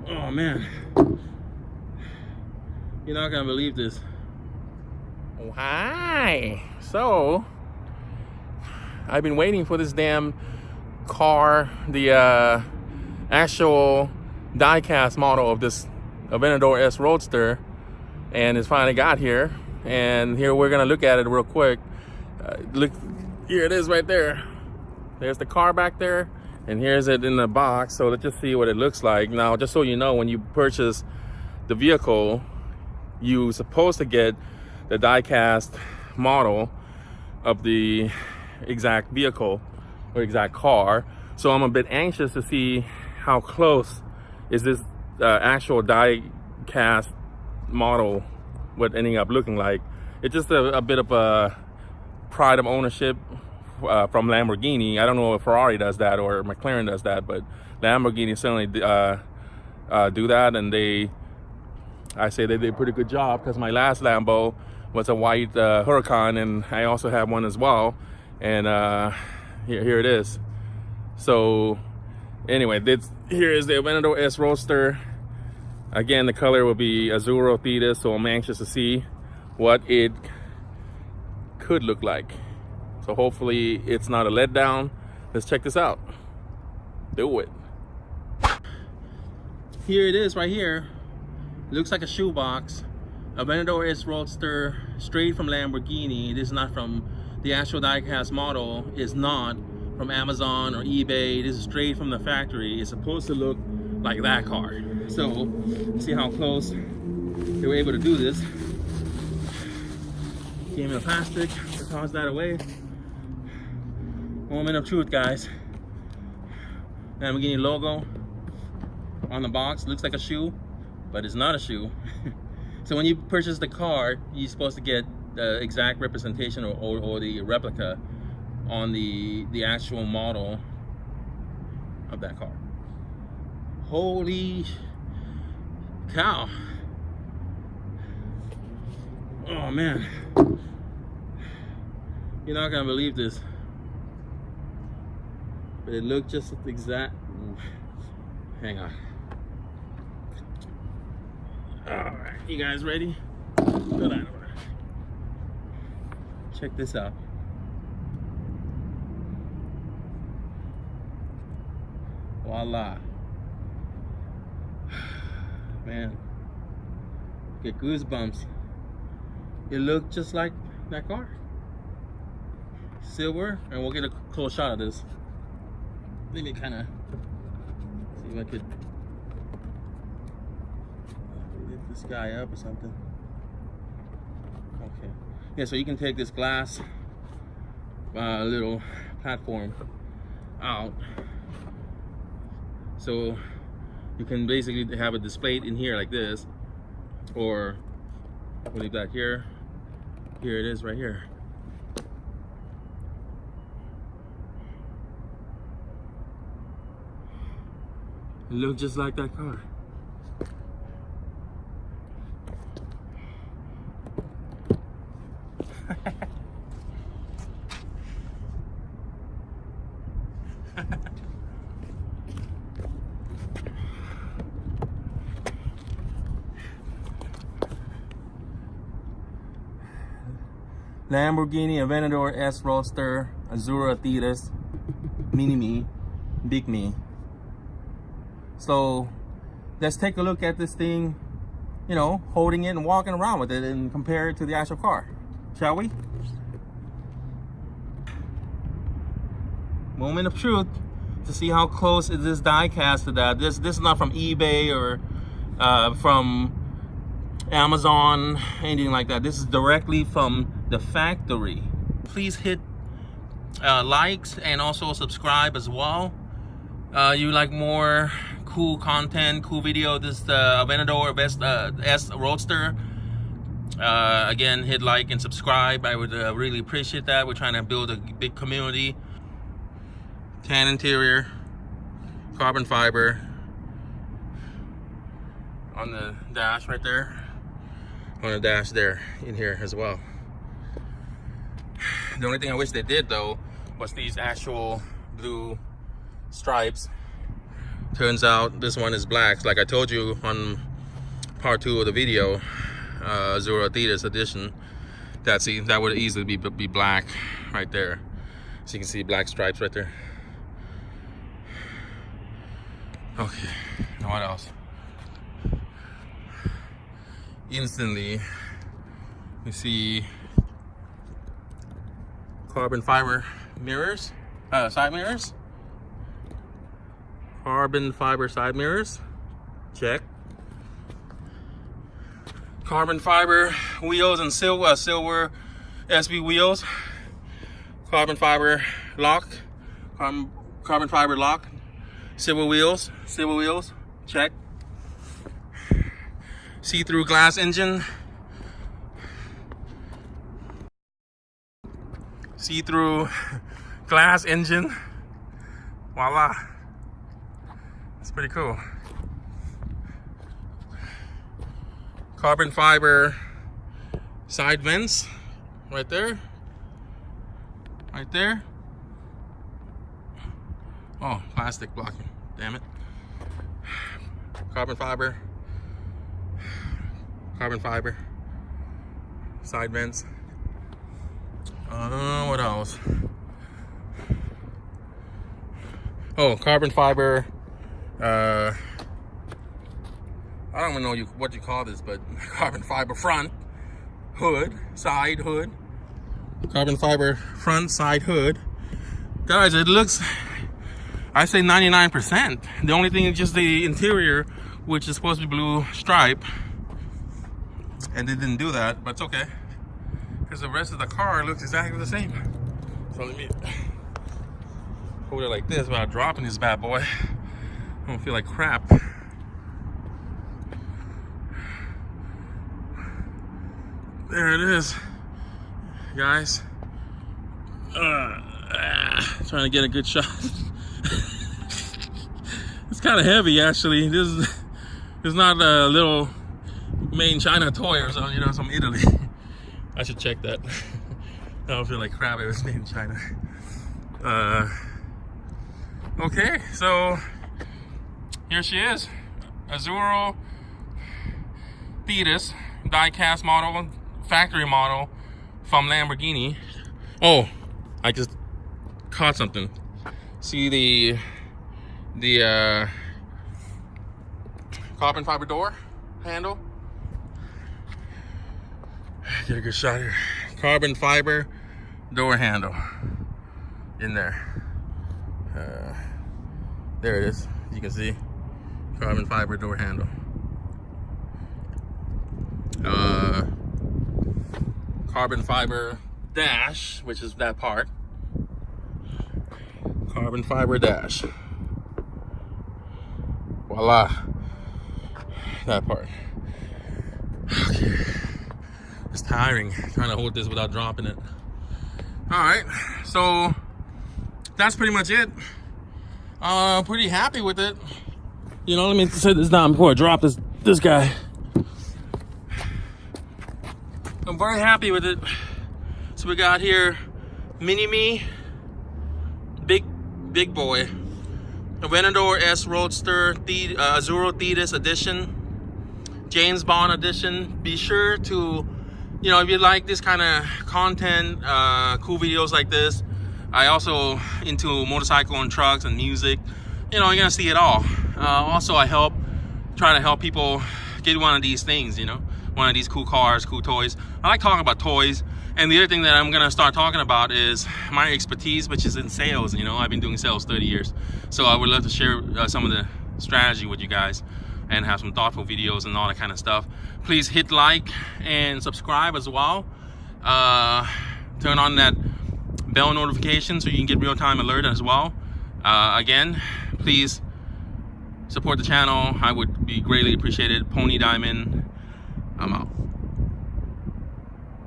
Oh man, you're not gonna believe this. Oh, hi. So I've been waiting for this damn car, the actual die-cast model of this Aventador S Roadster, and it's finally got here. And here we're gonna look at it real quick. Look, here it is right there. There's the car back there, and here's it in the box. So let's just see what it looks like. Now, just so you know, when you purchase the vehicle, you're supposed to get the die-cast model of the exact vehicle or exact car. So I'm a bit anxious to see how close is this actual die-cast model what ending up looking like. It's just a bit of a pride of ownership from Lamborghini. I don't know if Ferrari does that or McLaren does that, but Lamborghini certainly do that, and I say they did a pretty good job, because my last Lambo was a white Huracan, and I also have one as well, and here it is. So anyway, here is the Aventador S Roadster. Again, the color will be AZZURRO THEYTIS, so I'm anxious to see what it could look like. So hopefully it's not a letdown. Let's check this out. Do it. Here it is right here. It looks like a shoebox. Aventador S Roadster, straight from Lamborghini. This is not from the actual die-cast model. It's not from Amazon or eBay. This is straight from the factory. It's supposed to look like that car. So see how close they were able to do this. Came in plastic. Toss that away. Moment of truth, guys. Lamborghini logo on the box. Looks like a shoe, but it's not a shoe. So when you purchase the car, you're supposed to get the exact representation or the replica on the actual model of that car. Holy cow. Oh man, you're not gonna believe this, but it looked just exact. Hang on. All right, you guys ready? Hold on. Check this out. Voila. Man, get goosebumps. It looked just like that car. Silver, and we'll get a close shot of this. Let me kind of see if I could lift this guy up or something. Okay. Yeah, so you can take this glass little platform out. So you can basically have it displayed in here like this, or we'll leave that here. Here it is right here. It looks just like that car. Lamborghini Aventador S Roadster, AZZURRO THEYTIS, Mini Me, Big Me. So let's take a look at this thing, you know, holding it and walking around with it, and compare it to the actual car, shall we? Moment of truth to see how close is this die cast to that. This is not from eBay or from Amazon, anything like that. This is directly from the factory. Please hit likes and also subscribe as well. You like more cool content, cool video, this Aventador S Roadster. Again, hit like and subscribe. I would really appreciate that. We're trying to build a big community. Tan interior, carbon fiber on the dash right there, on the dash there, in here as well. The only thing I wish they did though was these actual blue stripes Turns out this one is black, like I told you on part 2 of the video. AZZURRO THEYTIS edition. That would easily be black right there. So you can see black stripes right there. Okay, now what else? Instantly, you see carbon fiber mirrors, side mirrors. Carbon fiber side mirrors, check. Carbon fiber wheels and silver SB wheels. Carbon fiber lock, carbon fiber lock. Silver wheels, check. See-through glass engine. See-through glass engine. Voila. It's pretty cool. Carbon fiber side vents right there. Right there. Oh, plastic blocking. Damn it. Carbon fiber. Carbon fiber. Side vents. What else? Oh, carbon fiber. I don't even know what you call this, but carbon fiber front hood, side hood. Carbon fiber front, side hood. Guys, it looks, I say 99%. The only thing is just the interior, which is supposed to be blue stripe. And they didn't do that, but it's okay. Because the rest of the car looks exactly the same. So let me hold it like this without dropping this bad boy. I don't feel like crap. There it is, guys. Trying to get a good shot. It's kind of heavy, actually. This is not a little made in China toy or something, you know, some Italy. I should check that. I don't feel like crap. It was made in China. Okay, so here she is, AZZURRO THEYTIS die-cast model, factory model from Lamborghini. Oh, I just caught something. See the carbon fiber door handle? Get a good shot here. Carbon fiber door handle in there. There it is. You can see carbon fiber door handle. Carbon fiber dash, which is that part. Carbon fiber dash. Voila. That part. Okay. It's tiring trying to hold this without dropping it. Alright, so that's pretty much it. Pretty happy with it. You know, let me set this down before I drop this guy. I'm very happy with it. So we got here Mini-Me, big boy, Aventador S Roadster, AZZURRO THEYTIS edition, James Bond edition. Be sure to, you know, if you like this kind of content, cool videos like this. I also into motorcycle and trucks and music. You know, you're gonna see it all. Also, I try to help people get one of these things, you know, one of these cool cars, cool toys. I like talking about toys. And the other thing that I'm gonna start talking about is my expertise, which is in sales. You know, I've been doing sales 30 years. So I would love to share some of the strategy with you guys and have some thoughtful videos and all that kind of stuff. Please hit like and subscribe as well. Turn on that bell notification so you can get real-time alert as well. Again, please support the channel. I would be greatly appreciated. Pony Diamond, I'm out.